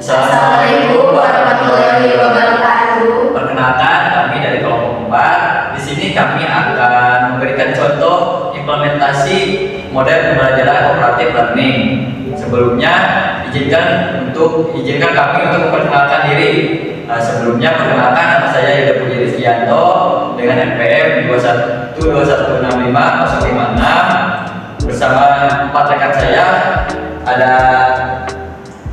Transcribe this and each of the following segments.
Assalamualaikum warahmatullahi wabarakatuh. Perkenalkan, kami dari kelompok 4. Di sini kami akan memberikan contoh implementasi model pembelajaran cooperative learning. Sebelumnya, izinkan kami untuk memperkenalkan diri. Sebelumnya, perkenalkan, nama saya Yuda Puji Rizkianto dengan NPM 217650556. Bersama 4 rekan saya ada.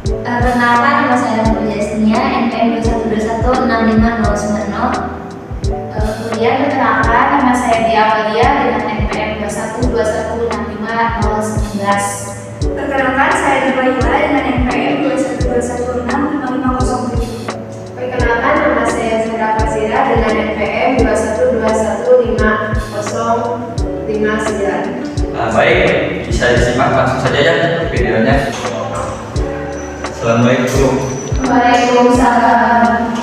Perkenalkan, nama saya Puja Yasnia, NPM 212165090. Kemudian perkenalkan, nama saya Dia Amalia dengan NPM 212165019. Perkenalkan, saya Diva Hila dengan NPM 212165507. Perkenalkan, nama saya Zahra Fazira dengan NPM 2121059. Baik, bisa disimak langsung saja ya videonya. Assalamualaikum. Waalaikumsalam.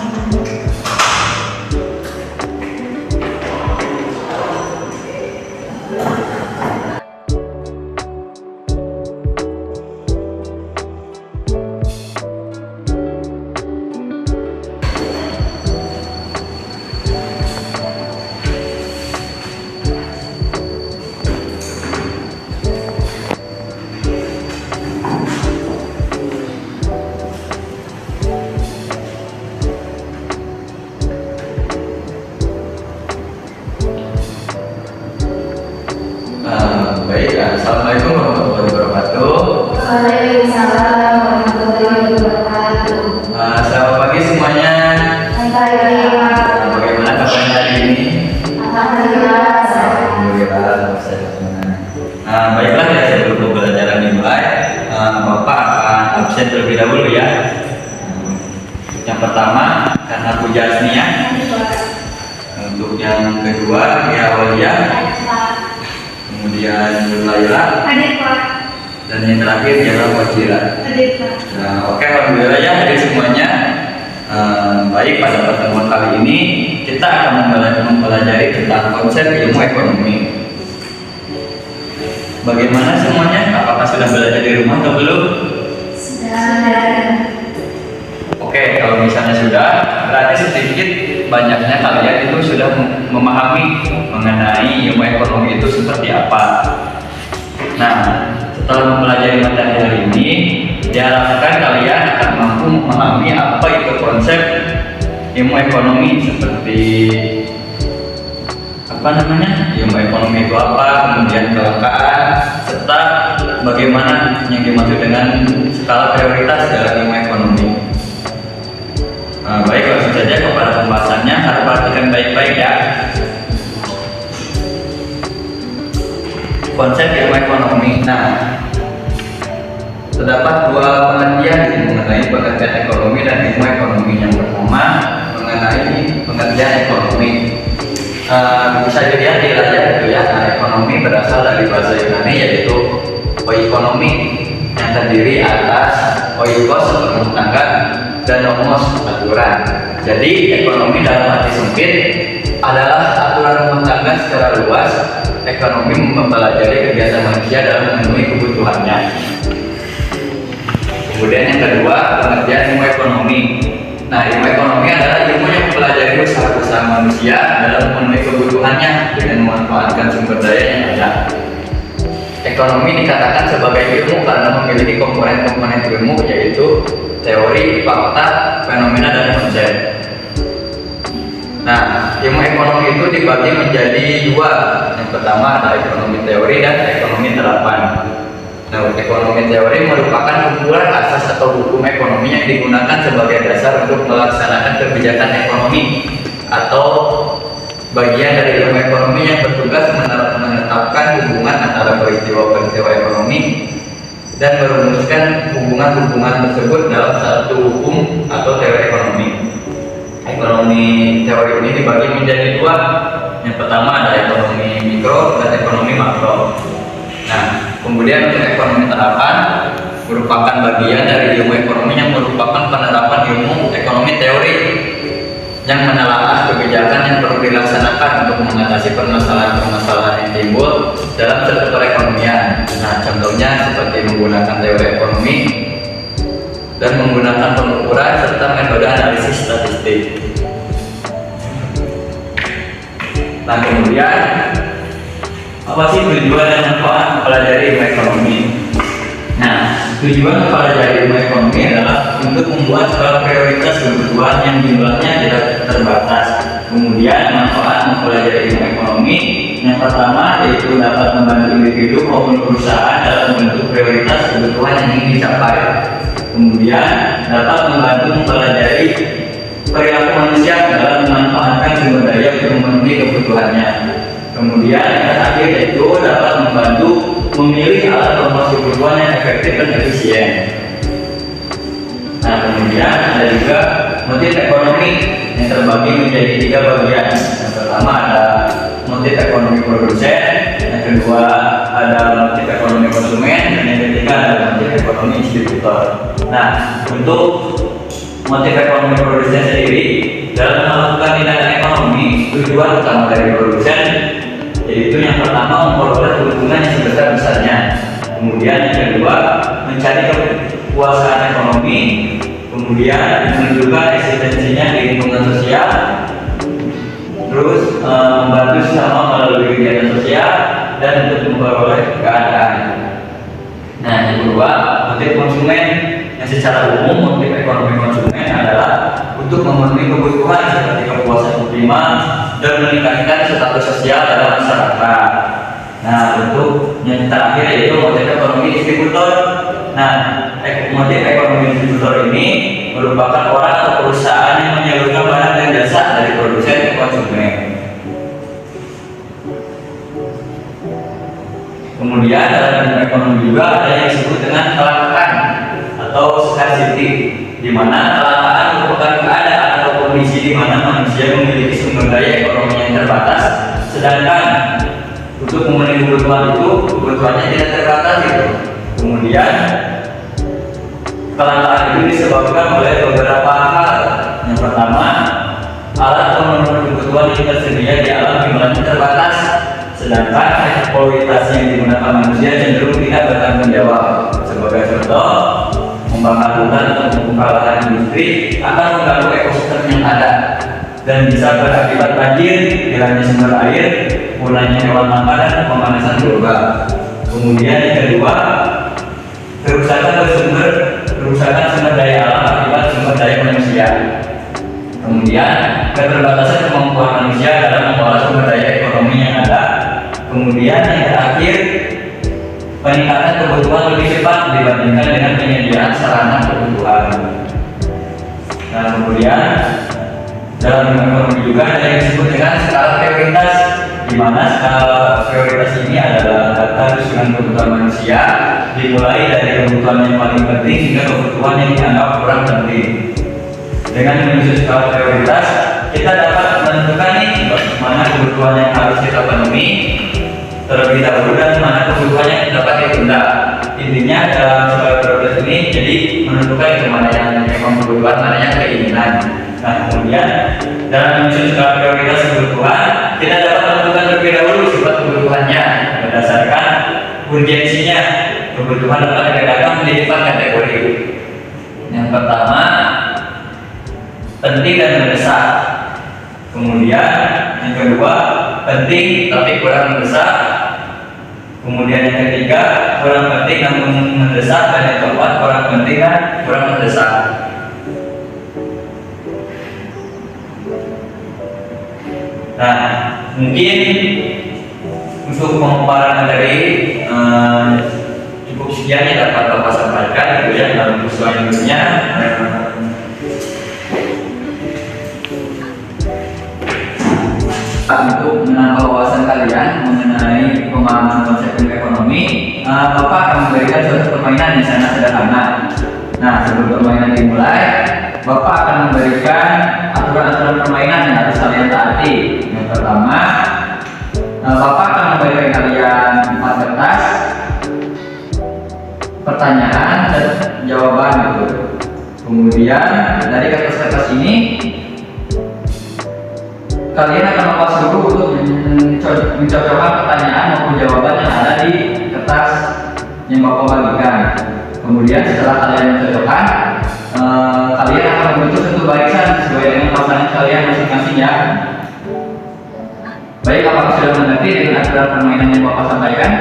Baik, assalamualaikum warahmatullahi wabarakatuh. Waalaikumsalam warahmatullahi wabarakatuh. Selamat pagi semuanya. Bagaimana kabarnya hari ini? Alhamdulillah. Baiklah ya, sebelum pembelajaran dimulai, Bapak akan absen terlebih dahulu ya. Yang pertama karena Puja Yasnia. Untuk yang kedua ya Aulia. Kemudian Laila. Hadir Pak. Dan yang terakhir ialah Wajira. Hadir Pak. Oke, alhamdulillah ya hadir semuanya. Baik, pada pertemuan kali ini kita akan mempelajari tentang konsep ilmu ekonomi. Bagaimana semuanya? Apakah sudah belajar di rumah atau belum? Sudah. Oke, kalau misalnya sudah, berarti sedikit banyaknya kalian itu sudah memahami mengenai ilmu ekonomi itu seperti apa. Nah, setelah mempelajari materi hari ini, diharapkan kalian akan mampu memahami apa itu konsep ilmu ekonomi, seperti ilmu ekonomi itu apa, kemudian kelangkaan, serta bagaimana yang dimaksud dengan skala prioritas dalam ilmu ekonomi. Baik, langsung saja kepada pembahasannya. Harus perhatikan baik-baik ya. Konsep ilmu ekonomi. Nah, terdapat dua pengertian mengenai pengertian ekonomi dan ilmu ekonomi. Yang pertama mengenai pengertian ekonomi. Bisa dilihat di layar itu ya. Ekonomi berasal dari bahasa Yunani yaitu oikonomi, yang terdiri atas oikos rumah tangga dan nomos aturan. Jadi ekonomi dalam arti sempit adalah aturan rumah tangga secara luas. Ekonomi mempelajari kegiatan manusia dalam memenuhi kebutuhannya. Kemudian yang kedua, pengertian ilmu ekonomi. Nah, ilmu ekonomi adalah ilmu yang mempelajari usaha-usaha manusia dalam memenuhi kebutuhannya dengan memanfaatkan sumber daya yang ada. Ekonomi dikatakan sebagai ilmu karena memiliki komponen-komponen ilmu, yaitu teori, fakta, fenomena, dan konsep. Nah, ilmu ekonomi itu dibagi menjadi dua. Yang pertama adalah ekonomi teori dan ekonomi terapan. Nah, ekonomi teori merupakan kumpulan asas atau hukum ekonomi yang digunakan sebagai dasar untuk melaksanakan kebijakan ekonomi atau bagian dari ilmu ekonomi yang bertugas menetapkan hubungan antara peristiwa-peristiwa ekonomi dan merumuskan hubungan-hubungan tersebut dalam satu hukum atau teori ekonomi. Ekonomi teori ini dibagi menjadi dua. Yang pertama ada ekonomi mikro dan ekonomi makro. Nah, kemudian untuk ekonomi terapan merupakan bagian dari ilmu ekonomi yang merupakan penerapan ilmu ekonomi teori yang menelaah kebijakan yang perlu dilaksanakan untuk mengatasi permasalahan-permasalahan yang timbul dalam suatu perekonomian. Nah, contohnya seperti menggunakan teori ekonomi dan menggunakan pengukuran serta metode analisis statistik. Nah, kemudian apa sih tujuan dan manfaat mempelajari ilmu ekonomi? Nah, tujuan mempelajari ilmu ekonomi adalah untuk membuat skala prioritas kebutuhan yang jumlahnya tidak terbatas. Kemudian manfaat mempelajari ilmu ekonomi yang pertama yaitu dapat membantu individu maupun perusahaan dalam membentuk prioritas kebutuhan yang ingin dicapai. Kemudian dapat membantu mempelajari perilaku manusia dalam memanfaatkan sumber daya untuk memenuhi kebutuhannya. Kemudian yang terakhir yaitu dapat membantu memilih alat promosi kebutuhan yang efektif dan efisien. Nah, kemudian ada juga motif ekonomi yang terbagi menjadi 3 bagian. Yang pertama ada motif ekonomi produsen, yang kedua ada motif ekonomi konsumen, dan yang ketiga ada motif ekonomi distributor. Nah, untuk motif ekonomi produsen sendiri dalam melakukan tindakan ekonomi, tujuan utama dari produsen yaitu yang pertama memperoleh keuntungan yang sebesar-besarnya. Kemudian yang kedua mencari kepuasan ekonomi, kemudian menunjukkan eksistensinya di lingkungan sosial, terus membantu sesama melalui kegiatan sosial dan untuk memperoleh keadaan. Nah, yang kedua motif konsumen yang secara umum motif ekonomi konsumen adalah untuk memenuhi kebutuhan seperti kepuasan prima dan meningkatkan status sosial dalam masyarakat. Nah, untuk yang terakhir yaitu motif ekonomi distributor. Nah, motif ekonomi distributor ini merupakan orang atau perusahaan yang menyalurkan barang dan jasa dari produsen ke konsumen. Kemudian dalam ekonomi juga ada yang disebut dengan kelangkaan atau scarcity, di mana kelangkaan merupakan keadaan atau kondisi di mana manusia memiliki sumber daya ekonomi yang terbatas, sedangkan untuk memenuhi kebutuhan itu kebutuhannya tidak terbatas gitu. Kemudian kelangkaan itu disebabkan oleh beberapa hal. Yang pertama, alat pemenuhan kebutuhan yang tersedia di alam jumlahnya terbatas, sedangkan eksploitasi yang digunakan manusia cenderung tidak bertanggung jawab. Sebagai contoh, membakar hutan atau membuka lahan industri akan mengganggu ekosistem yang ada dan bisa berakibat banjir, hilangnya sumber air, punahnya hewan langka dan pemanasan global. Kemudian yang kedua, kerusakan sumber daya alam akibat sumber daya manusia. Kemudian keterbatasan kemampuan manusia dalam mengolah sumber daya ekonomi yang ada. Kemudian yang terakhir, peningkatan kebutuhan lebih cepat dibandingkan dengan penyediaan sarana kebutuhan. Nah, kemudian dalam ekonomi juga ada yang disebut dengan skala prioritas, di mana skala prioritas ini adalah data susunan kebutuhan manusia dimulai dari kebutuhan yang paling penting hingga kebutuhan yang dianggap kurang penting. Dengan menyusun skala prioritas, kita dapat menentukan nih mana kebutuhan yang harus kita penuhi terlebih dahulu dan mana kebutuhan yang dapat ditunda. Intinya dalam skala prioritas ini jadi menentukan mana yang memang kebutuhan, mana yang keinginan. Nah, kemudian dalam menyusun skala prioritas kebutuhan, kita dapat menentukan terlebih dahulu sifat kebutuhannya berdasarkan urgensinya. Kebutuhan dapat dibedakan menjadi 4 kategori. Yang pertama, penting dan mendesak. Kemudian yang kedua, penting tapi kurang mendesak. Kemudian yang ketiga, kurang penting namun mendesak, dan yang keempat, kurang penting dan kurang mendesak. Nah, mungkin untuk pemaparan materi cukup sekian yang dapat Bapak sampaikan gitu ya dalam kursus selanjutnya. Untuk menambah wawasan kalian mengenai pemahaman konsep ekonomi, Bapak akan memberikan suatu permainan di sana sederhana. Nah, sebelum permainan dimulai, Bapak akan memberikan aturan-aturan permainan yang harus kalian taati. Yang pertama, Bapak akan memberikan kalian 4 kertas pertanyaan dan jawaban gitu. Kemudian dari kertas-kertas ini kalian akan lepas dulu untuk mencocokkan pertanyaan maupun jawaban yang ada di kertas yang Bapak bagikan. Kemudian setelah kalian mencocokkan, kalian akan membentuk satu barisan sesuai dengan pasangan kalian masing-masing ya. Baik, apakah sudah mengerti dengan aturan permainan yang Bapak sampaikan?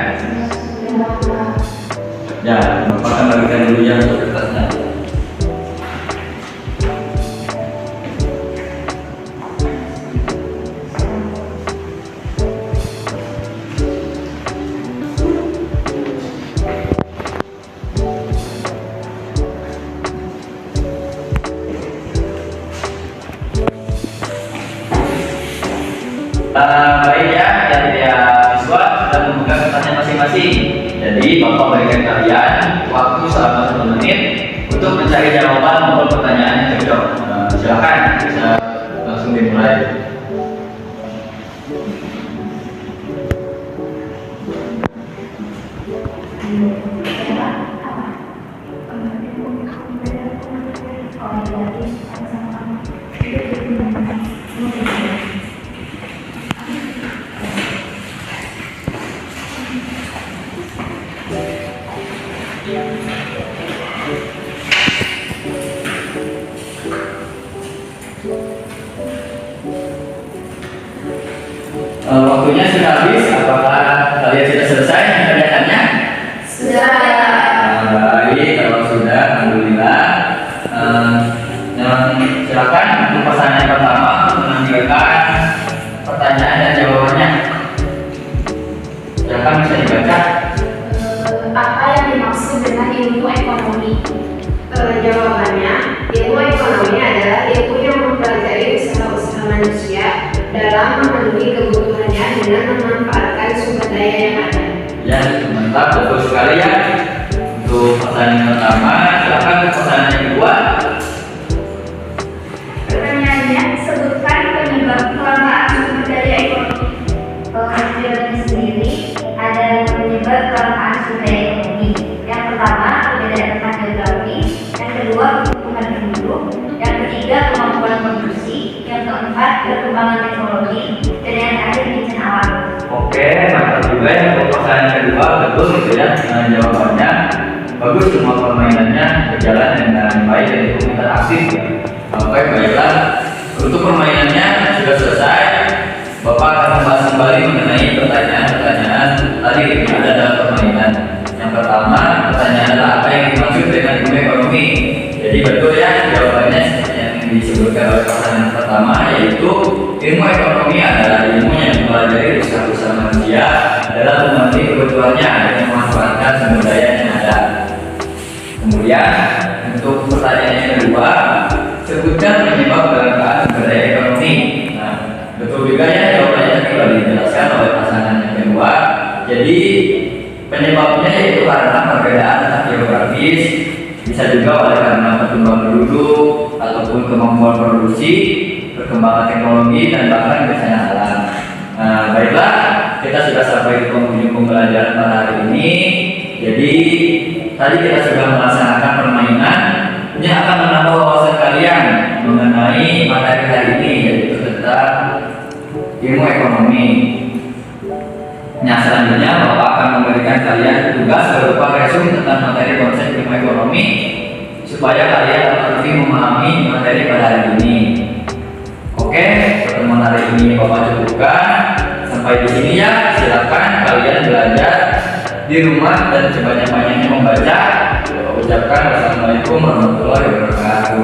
Ya, Bapak akan bagikan dulu ya untuk kertasnya. Baik ya, siswa sudah membuka kertasnya masing-masing. Jadi Bapak berikan kalian waktu selama 1 menit untuk mencari jawaban maupun pertanyaan yang cocok. Silakan bisa langsung dimulai. Waktunya sudah habis. Apakah kalian sudah selesai mengerjakannya? Sudah. Baik, kalau sudah, alhamdulillah. Silakan untuk pasangan yang pertama untuk menampilkan pertanyaan dan jawabannya. Silakan bisa dibaca. Apa yang dimaksud dengan ilmu ekonomi? Jawabannya, ilmu ekonomi adalah ilmu yang mempelajari usaha-usaha manusia dalam memenuhi kebutuhannya dengan memanfaatkan sumber daya yang ada. Ya, mantap, betul sekali ya. Untuk pasangan yang pertama, silakan untuk pasangan yang kedua. Pertanyaannya, sebutkan penyebab kelangkaan sumber daya ekonomi. Pengertiannya sendiri ada penyebab kelangkaan sumber daya ekonomi. Yang pertama, perbedaan tempat geografis. Yang kedua, kebutuhan penduduk. Yang ketiga, kemampuan produksi. Yang keempat, perkembangan teknologi. Dan yang terakhir, bencana alam. Oke, mantap juga ya untuk pasangan yang kedua, betul gitu ya jawabannya. Bagus, semua permainannya berjalan dengan baik dan cukup interaktif ya. Oke, baiklah. Untuk permainannya sudah selesai. Bapak akan membahas kembali mengenai pertanyaan-pertanyaan tadi yang ada dalam permainan. Yang pertama, pertanyaan adalah apa yang dimaksud dengan ilmu ekonomi? Jadi betul ya, jawabannya seperti yang disebutkan oleh pasangan pertama, yaitu ilmu ekonomi adalah ilmu yang mempelajari usaha-usaha manusia dalam memenuhi kebutuhannya dan memanfaatkan sumber daya yang ada. Kemudian untuk pertanyaan yang kedua, sebutkan penyebab kelangkaan sumber daya ekonomi. Nah, betul juga ya jawabannya telah dijelaskan oleh pasangan yang kedua. Jadi penyebabnya yaitu karena perbedaan letak geografis, bisa juga oleh karena pertumbuhan penduduk ataupun kemampuan produksi, perkembangan teknologi dan bahkan bencana alam. Nah, baiklah, kita sudah sampai di penghujung pembelajaran pada hari ini. Jadi tadi kita sudah melaksanakan permainan yang akan menambah wawasan kalian mengenai materi hari ini, yaitu tentang ilmu ekonomi. Nah, selanjutnya Bapak akan memberikan kalian tugas berupa resume tentang materi konsep ilmu ekonomi supaya kalian dapat lebih memahami materi pada hari ini. Oke, pertemuan hari ini Bapak cukupkan. Sampai di sini ya. Silakan kalian belajar di rumah dan sebanyak-banyaknya membaca. Ucapkan wassalamualaikum warahmatullahi wabarakatuh.